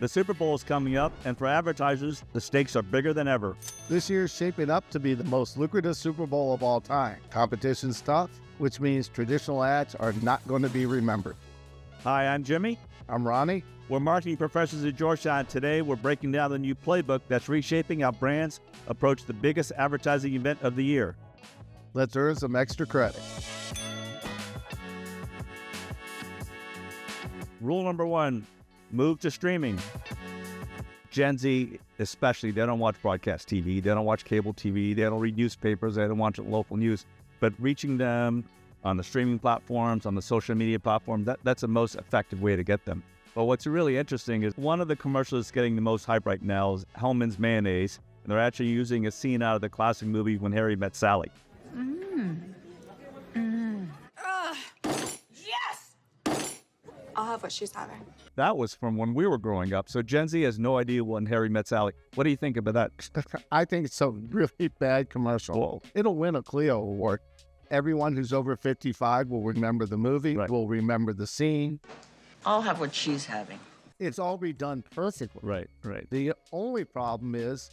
The Super Bowl is coming up, and for advertisers, the stakes are bigger than ever. This year's shaping up to be the most lucrative Super Bowl of all time. Competition's tough, which means traditional ads are not going to be remembered. Hi, I'm Jimmy. I'm Ronnie. We're marketing professors at Georgetown. Today, we're breaking down the new playbook that's reshaping how brands approach the biggest advertising event of the year. Let's earn some extra credit. Rule number 1, move to streaming. Gen Z, especially, they don't watch broadcast TV. They don't watch cable TV. They don't read newspapers. They don't watch local news. But reaching them on the streaming platforms, on the social media platform, that's the most effective way to get them. But what's really interesting is one of the commercials that's getting the most hype right now is Hellmann's Mayonnaise. And they're actually using a scene out of the classic movie When Harry Met Sally. Yes! I'll have what she's having. That was from when we were growing up. So Gen Z has no idea When Harry Met Sally. What do you think about that? I think it's a really bad commercial. Whoa. It'll win a Clio Award. Everyone who's over 55 will remember the movie, Right. will remember the scene. I'll have what she's having. It's all redone perfectly. Right. The only problem is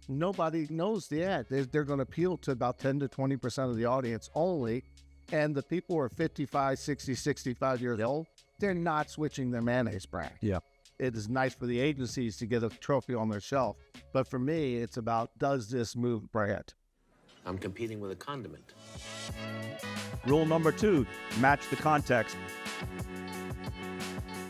nobody knows the ad. They're going to appeal to about 10 to 20% of the audience only. And the people who are 55, 60, 65 years old, they're not switching their mayonnaise brand. Yeah. It is nice for the agencies to get a trophy on their shelf. But for me, it's about, does this move brand? I'm competing with a condiment. Rule number 2, match the context.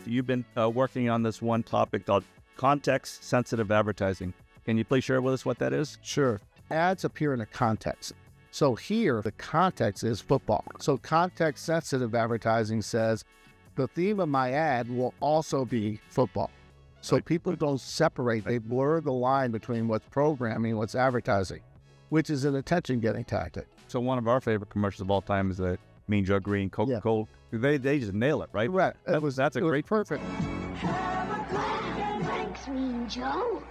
You've been working on this one topic called context-sensitive advertising. Can you please share with us what that is? Sure. Ads appear in a context. So here, the context is football. So context-sensitive advertising says, the theme of my ad will also be football. So people don't separate. They blur the line between what's programming and what's advertising, which is an attention-getting tactic. So one of our favorite commercials of all time is the Mean Joe Green, Coca-Cola. They just nail it, right? Right. That's a great perfect. Thanks, Mean Joe.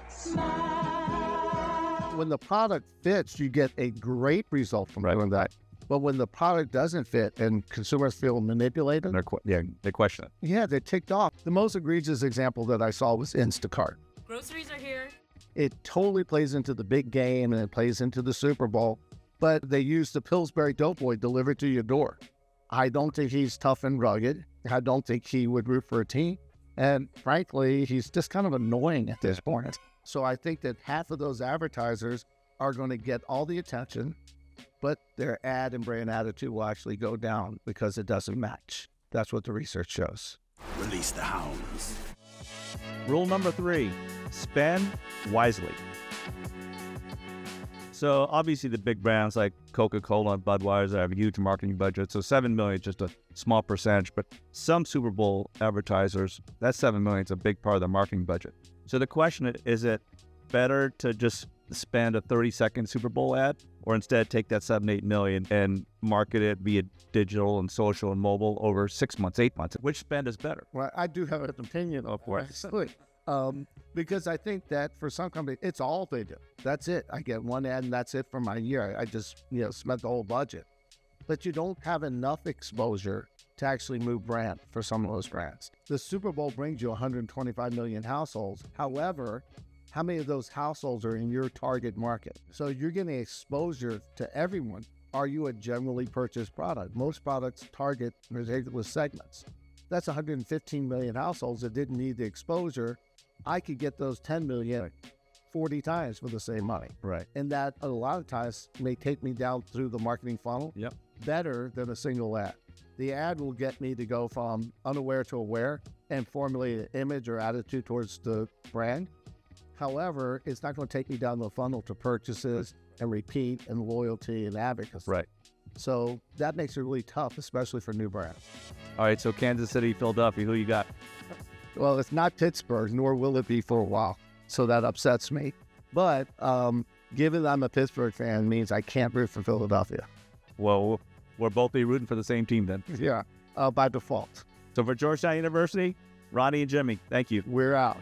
When the product fits, you get a great result from doing that. But when the product doesn't fit and consumers feel manipulated, they question it. Yeah, they're ticked off. The most egregious example that I saw was Instacart. Groceries are here. It totally plays into the big game and it plays into the Super Bowl, but they use the Pillsbury Doughboy delivered to your door. I don't think he's tough and rugged. I don't think he would root for a team. And frankly, he's just kind of annoying at this point. So I think that half of those advertisers are going to get all the attention, but their ad and brand attitude will actually go down because it doesn't match. That's what the research shows. Release the hounds. Rule number 3, spend wisely. So obviously the big brands like Coca-Cola and Budweiser have a huge marketing budget. So $7 million is just a small percentage, but some Super Bowl advertisers, that $7 million is a big part of their marketing budget. So the question is it better to just spend a 30-second Super Bowl ad or instead take that $7-8 million and market it via digital and social and mobile over 6 months, 8 months? Which spend is better? Well, I do have an opinion, of course. Because I think that for some companies, it's all they do. That's it. I get one ad and that's it for my year. I just, spent the whole budget. But you don't have enough exposure to actually move brand for some of those brands. The Super Bowl brings you 125 million households. However, how many of those households are in your target market? So you're getting exposure to everyone. Are you a generally purchased product? Most products target particular segments. That's 115 million households that didn't need the exposure. I could get those 10 million 40 times for the same money. Right. And that a lot of times may take me down through the marketing funnel better than a single ad. The ad will get me to go from unaware to aware and formulate an image or attitude towards the brand. However, it's not going to take me down the funnel to purchases and repeat and loyalty and advocacy. Right. So that makes it really tough, especially for new brands. All right, so Kansas City, Philadelphia, who you got? Well, it's not Pittsburgh, nor will it be for a while. So that upsets me. But given that I'm a Pittsburgh fan means I can't root for Philadelphia. Well, we'll both be rooting for the same team then. Yeah, by default. So for Georgetown University, Ronnie and Jimmy, thank you. We're out.